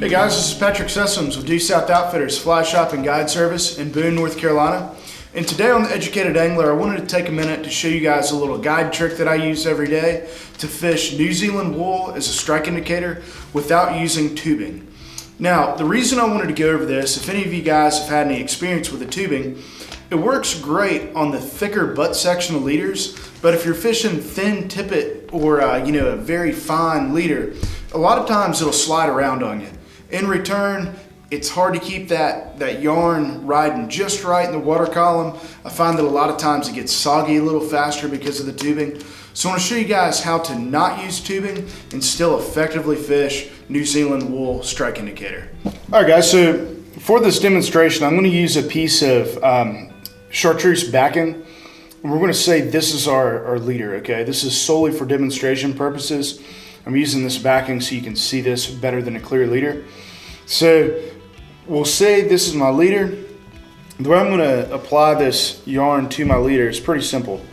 Hey guys, this is Patrick Sessoms with Due South Outfitters Fly Shop and Guide Service in Boone, North Carolina. And today on The Educated Angler, I wanted to take a minute to show you guys a little guide trick that I use every day to fish New Zealand wool as a strike indicator without using tubing. Now, the reason I wanted to go over this, if any of you guys have had any experience with the tubing, it works great on the thicker butt section of leaders, but if you're fishing thin tippet or a very fine leader, a lot of times it'll slide around on you. In return, it's hard to keep that yarn riding just right in the water column. I find that a lot of times it gets soggy a little faster because of the tubing. So I want to show you guys how to not use tubing and still effectively fish New Zealand wool strike indicator. All right guys, so for this demonstration, I'm going to use a piece of chartreuse backing. And we're going to say this is our leader, okay? This is solely for demonstration purposes. I'm using this backing so you can see this better than a clear leader. So we'll say this is my leader. The way I'm going to apply this yarn to my leader is pretty simple.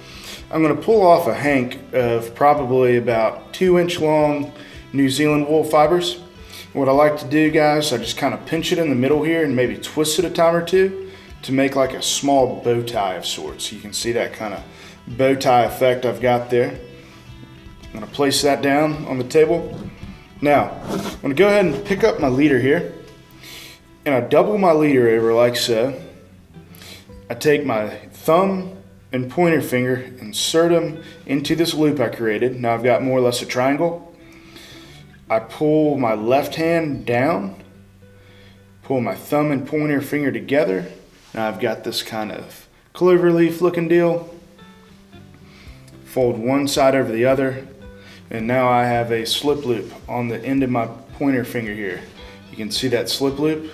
I'm going to pull off a hank of probably about 2-inch long New Zealand wool fibers. And what I like to do, guys, I just kind of pinch it in the middle here and maybe twist it a time or two to make like a small bow tie of sorts. So you can see that kind of bow tie effect I've got there. I'm going to place that down on the table. Now, I'm going to go ahead and pick up my leader here, and I double my leader over like so. I take my thumb and pointer finger, insert them into this loop I created. Now I've got more or less a triangle. I pull my left hand down, pull my thumb and pointer finger together. Now I've got this kind of clover leaf looking deal. Fold one side over the other. And now I have a slip loop on the end of my pointer finger here. You can see that slip loop.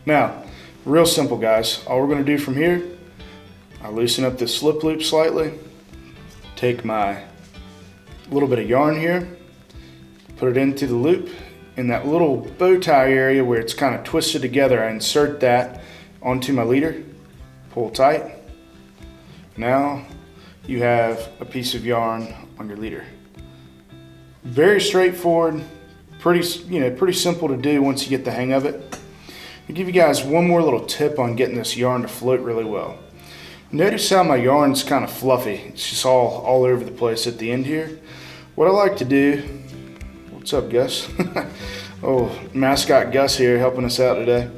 Now, real simple guys. All we're going to do from here, I loosen up this slip loop slightly, take my little bit of yarn here, put it into the loop. In that little bow tie area where it's kind of twisted together, I insert that onto my leader, pull tight. Now you have a piece of yarn on your leader. Very straightforward, pretty simple to do once you get the hang of it. I'll give you guys one more little tip on getting this yarn to float really well. Notice how my yarn's kind of fluffy. It's just all over the place at the end here. What I like to do, what's up Gus? Oh, mascot Gus here helping us out today.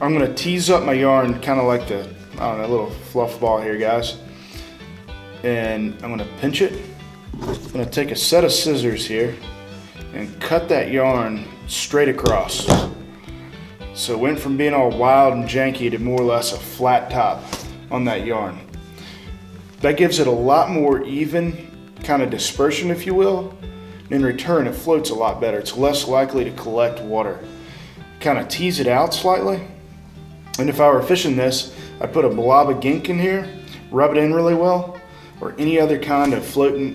I'm gonna tease up my yarn kind of like the, little fluff ball here guys. And I'm gonna pinch it. I'm going to take a set of scissors here and cut that yarn straight across. So it went from being all wild and janky to more or less a flat top on that yarn. That gives it a lot more even kind of dispersion, if you will. In return, it floats a lot better. It's less likely to collect water. Kind of tease it out slightly. And if I were fishing this, I'd put a blob of gink in here, rub it in really well, or any other kind of floating,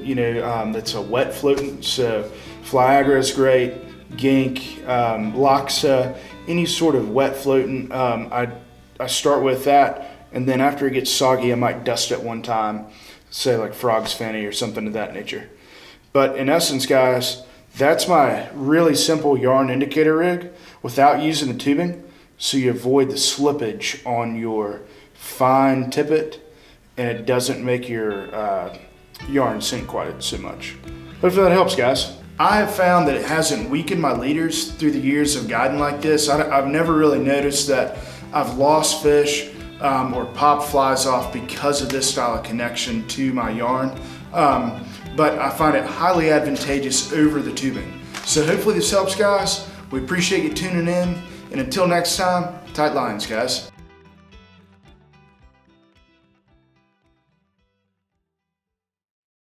that's a wet floating. So Flyagra is great, gink, Loxa, any sort of wet floating. I start with that, and then after it gets soggy, I might dust it one time, say like frog's fanny or something of that nature. But in essence, guys, that's my really simple yarn indicator rig without using the tubing, so you avoid the slippage on your fine tippet, and it doesn't make your yarn sink quite so much. Hopefully that helps, guys. I have found that it hasn't weakened my leaders through the years of guiding like this. I've never really noticed that I've lost fish or popped flies off because of this style of connection to my yarn. But I find it highly advantageous over the tubing. So hopefully this helps, guys. We appreciate you tuning in, and until next time, tight lines, guys.